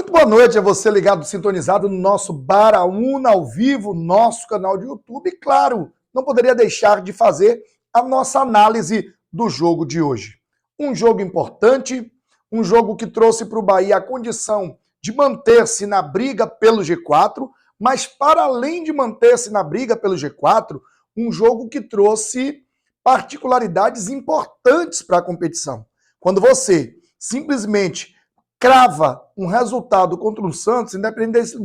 Muito boa noite a você ligado, sintonizado no nosso Baraúna ao vivo, nosso canal de YouTube. E claro, não poderia deixar de fazer a nossa análise do jogo de hoje. Um jogo importante, um jogo que trouxe para o Bahia a condição de manter-se na briga pelo G4, mas para além de manter-se na briga pelo G4, um jogo que trouxe particularidades importantes para a competição. Quando você simplesmente crava um resultado contra o Santos, independente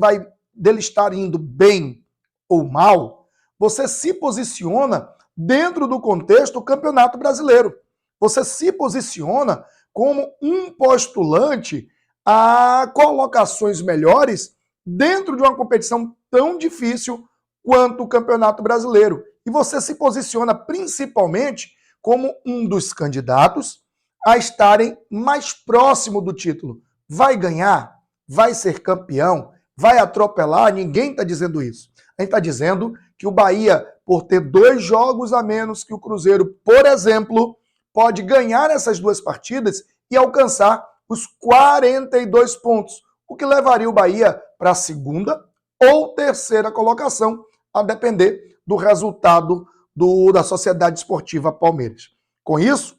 dele estar indo bem ou mal, você se posiciona dentro do contexto do Campeonato Brasileiro. Você se posiciona como um postulante a colocações melhores dentro de uma competição tão difícil quanto o Campeonato Brasileiro. E você se posiciona principalmente como um dos candidatos a estarem mais próximo do título. Vai ganhar? Vai ser campeão? Vai atropelar? Ninguém está dizendo isso. A gente está dizendo que o Bahia, por ter 2 jogos a menos que o Cruzeiro, por exemplo, pode ganhar essas 2 partidas e alcançar os 42 pontos, o que levaria o Bahia para a 2ª ou 3ª colocação, a depender do resultado da Sociedade Esportiva Palmeiras. Com isso,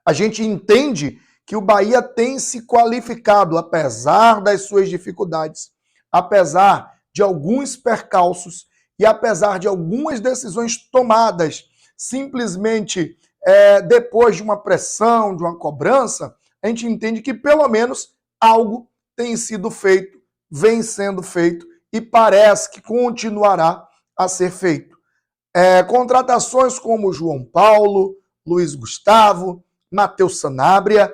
a gente entende que o Bahia tem se qualificado, apesar das suas dificuldades, apesar de alguns percalços e apesar de algumas decisões tomadas simplesmente depois de uma pressão, de uma cobrança, a gente entende que pelo menos algo tem sido feito, vem sendo feito e parece que continuará a ser feito. Contratações como João Paulo, Luiz Gustavo, Matheus Sanabria,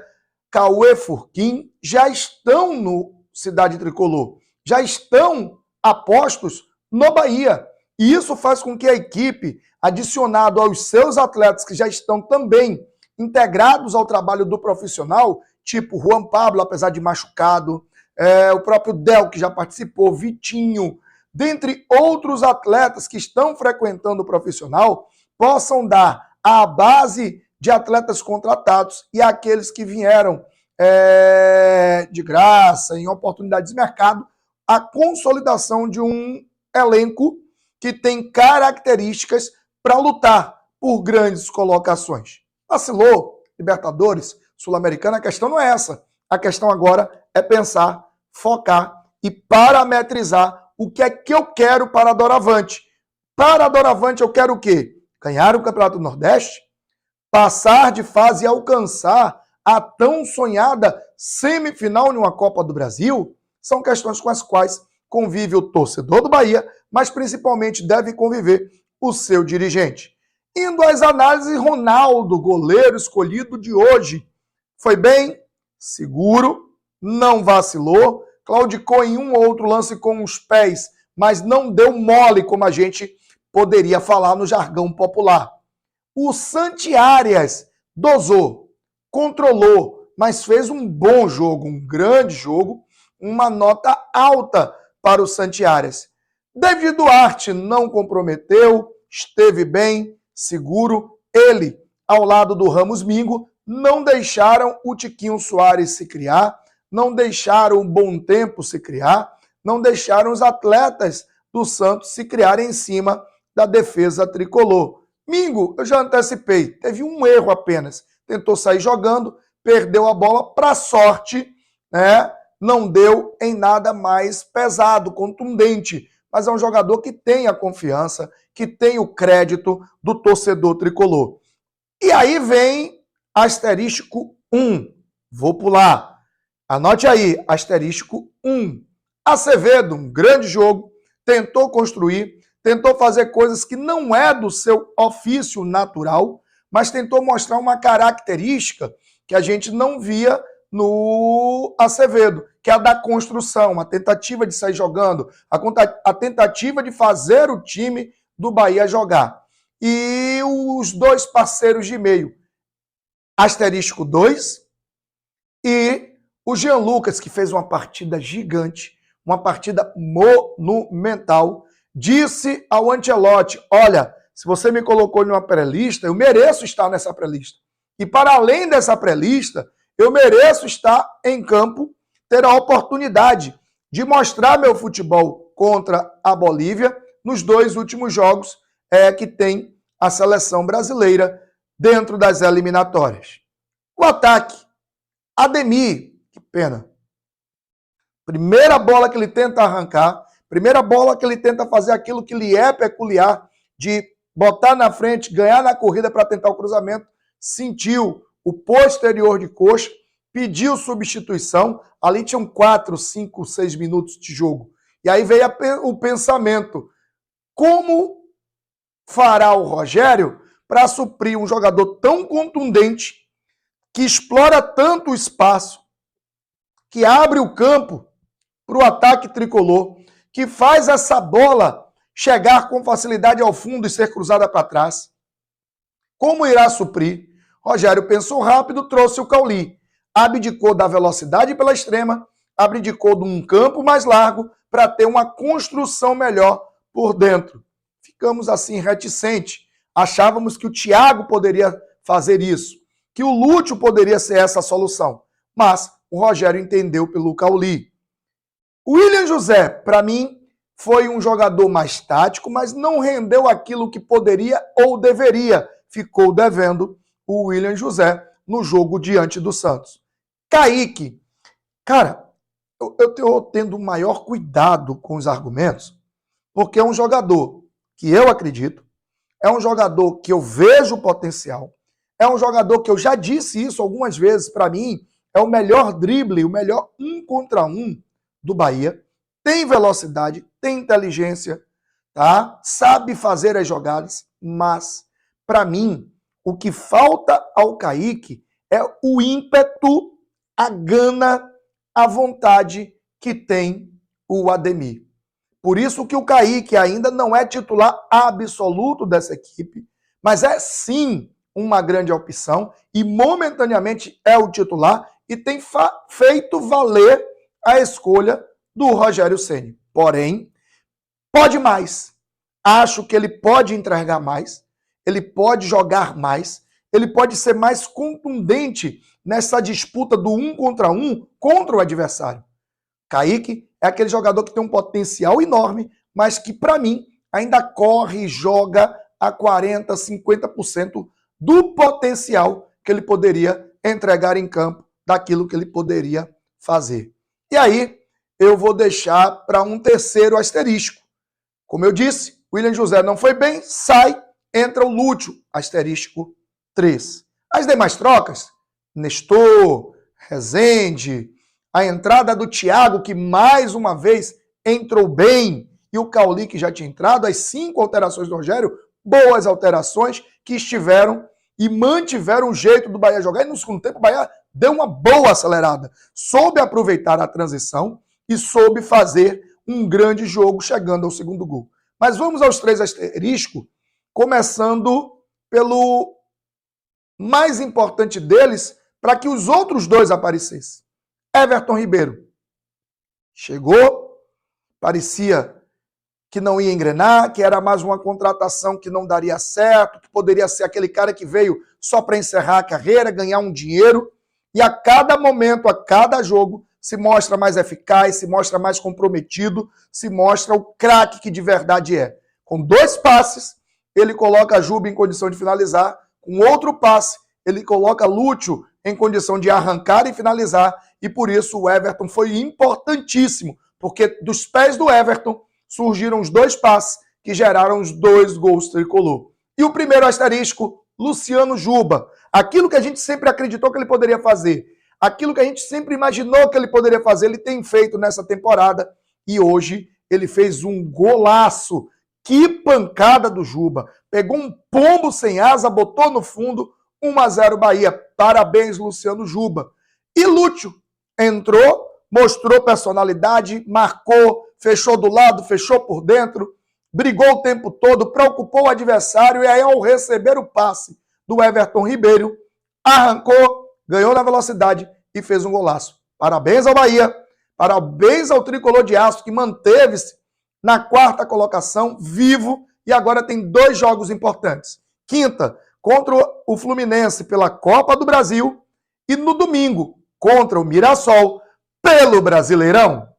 Cauê Furquim já estão no Cidade Tricolor, já estão apostos no Bahia. E isso faz com que a equipe, adicionado aos seus atletas que já estão também integrados ao trabalho do profissional, tipo Juan Pablo, apesar de machucado, o próprio Del, que já participou, Vitinho, dentre outros atletas que estão frequentando o profissional, possam dar a base de atletas contratados e aqueles que vieram de graça, em oportunidades de mercado, a consolidação de um elenco que tem características para lutar por grandes colocações. Vacilou, Libertadores, Sul-Americana, a questão não é essa. A questão agora é pensar, focar e parametrizar o que é que eu quero para a Doravante. Para a Doravante eu quero o quê? Ganhar o Campeonato do Nordeste? Passar de fase e alcançar a tão sonhada semifinal em uma Copa do Brasil? São questões com as quais convive o torcedor do Bahia, mas principalmente deve conviver o seu dirigente. Indo às análises, Ronaldo, goleiro escolhido de hoje, foi bem, seguro, não vacilou, claudicou em um ou outro lance com os pés, mas não deu mole, como a gente poderia falar no jargão popular. O Santi Arias dosou, controlou, mas fez um bom jogo, um grande jogo, uma nota alta para o Santi Arias. David Duarte não comprometeu, esteve bem, seguro. Ele, ao lado do Ramos Mingo, não deixaram o Tiquinho Soares se criar, não deixaram o Bom Tempo se criar, não deixaram os atletas do Santos se criarem em cima da defesa tricolor. Mingo, eu já antecipei, teve um erro apenas. Tentou sair jogando, perdeu a bola, para sorte, né? Não deu em nada mais pesado, contundente. Mas é um jogador que tem a confiança, que tem o crédito do torcedor tricolor. E aí vem asterístico 1. Vou pular. Anote aí, asterístico 1. Acevedo, um grande jogo, tentou construir, tentou fazer coisas que não é do seu ofício natural, mas tentou mostrar uma característica que a gente não via no Acevedo, que é a da construção, a tentativa de sair jogando, a tentativa de fazer o time do Bahia jogar. E os 2 parceiros de meio, asterístico 2, e o Jean Lucas, que fez uma partida gigante, uma partida monumental, disse ao Ancelotti, olha, se você me colocou numa pré-lista, eu mereço estar nessa pré-lista. E para além dessa pré-lista, eu mereço estar em campo ter a oportunidade de mostrar meu futebol contra a Bolívia nos 2 últimos jogos que tem a seleção brasileira dentro das eliminatórias. O ataque, Ademir, que pena. Primeira bola que ele tenta arrancar, primeira bola que ele tenta fazer aquilo que lhe é peculiar, de botar na frente, ganhar na corrida para tentar o cruzamento, sentiu o posterior de coxa, pediu substituição, ali tinham 4, 5, 6 minutos de jogo. E aí veio o pensamento, como fará o Rogério para suprir um jogador tão contundente, que explora tanto o espaço, que abre o campo para o ataque tricolor, que faz essa bola chegar com facilidade ao fundo e ser cruzada para trás. Como irá suprir? Rogério pensou rápido, trouxe o Cauli. Abdicou da velocidade pela extrema, abdicou de um campo mais largo para ter uma construção melhor por dentro. Ficamos assim reticentes. Achávamos que o Thiago poderia fazer isso, que o Lúcio poderia ser essa solução. Mas o Rogério entendeu pelo Cauli. O William José, para mim, foi um jogador mais tático, mas não rendeu aquilo que poderia ou deveria. Ficou devendo o William José no jogo diante do Santos. Kaique, cara, eu estou tendo maior cuidado com os argumentos, porque é um jogador que eu acredito, é um jogador que eu vejo potencial, é um jogador que eu já disse isso algumas vezes, para mim, é o melhor drible, o melhor 1 contra 1 do Bahia, tem velocidade, tem inteligência, tá? Sabe fazer as jogadas, mas, para mim, o que falta ao Kaique é o ímpeto, a gana, a vontade que tem o Ademir. Por isso que o Kaique ainda não é titular absoluto dessa equipe, mas é sim uma grande opção e momentaneamente é o titular e tem feito valer a escolha do Rogério Ceni. Porém, pode mais. Acho que ele pode entregar mais, ele pode jogar mais, ele pode ser mais contundente nessa disputa do 1 contra 1 contra o adversário. Kaique é aquele jogador que tem um potencial enorme, mas que, para mim, ainda corre e joga a 40%, 50% do potencial que ele poderia entregar em campo, daquilo que ele poderia fazer. E aí, eu vou deixar para um terceiro asterisco. Como eu disse, William José não foi bem, sai, entra o Lúcio, asterisco 3. As demais trocas, Nestor, Rezende, a entrada do Thiago, que mais uma vez entrou bem, e o Cauli, que já tinha entrado, as 5 alterações do Rogério, boas alterações que estiveram e mantiveram o jeito do Bahia jogar. E no segundo tempo o Bahia deu uma boa acelerada. Soube aproveitar a transição e soube fazer um grande jogo chegando ao segundo gol. Mas vamos aos 3 asteriscos, começando pelo mais importante deles, para que os outros 2 aparecessem. Everton Ribeiro. Chegou, parecia que não ia engrenar, que era mais uma contratação que não daria certo, que poderia ser aquele cara que veio só para encerrar a carreira, ganhar um dinheiro, e a cada momento, a cada jogo, se mostra mais eficaz, se mostra mais comprometido, se mostra o craque que de verdade é. Com 2 passes, ele coloca a Juba em condição de finalizar, com outro passe, ele coloca Lúcio em condição de arrancar e finalizar, e por isso o Everton foi importantíssimo, porque dos pés do Everton surgiram os 2 passes que geraram os 2 gols tricolor. E o primeiro asterisco, Luciano Juba. Aquilo que a gente sempre acreditou que ele poderia fazer, aquilo que a gente sempre imaginou que ele poderia fazer, ele tem feito nessa temporada, e hoje ele fez um golaço. Que pancada do Juba. Pegou um pombo sem asa, botou no fundo, 1-0 Bahia. Parabéns, Luciano Juba. E Lúcio entrou, mostrou personalidade, marcou, fechou do lado, fechou por dentro, brigou o tempo todo, preocupou o adversário e aí ao receber o passe do Everton Ribeiro, arrancou, ganhou na velocidade e fez um golaço. Parabéns ao Bahia, parabéns ao Tricolor de Aço que manteve-se na 4ª colocação, vivo, e agora tem 2 jogos importantes. Quinta, contra o Fluminense pela Copa do Brasil, e no domingo, contra o Mirassol, pelo Brasileirão.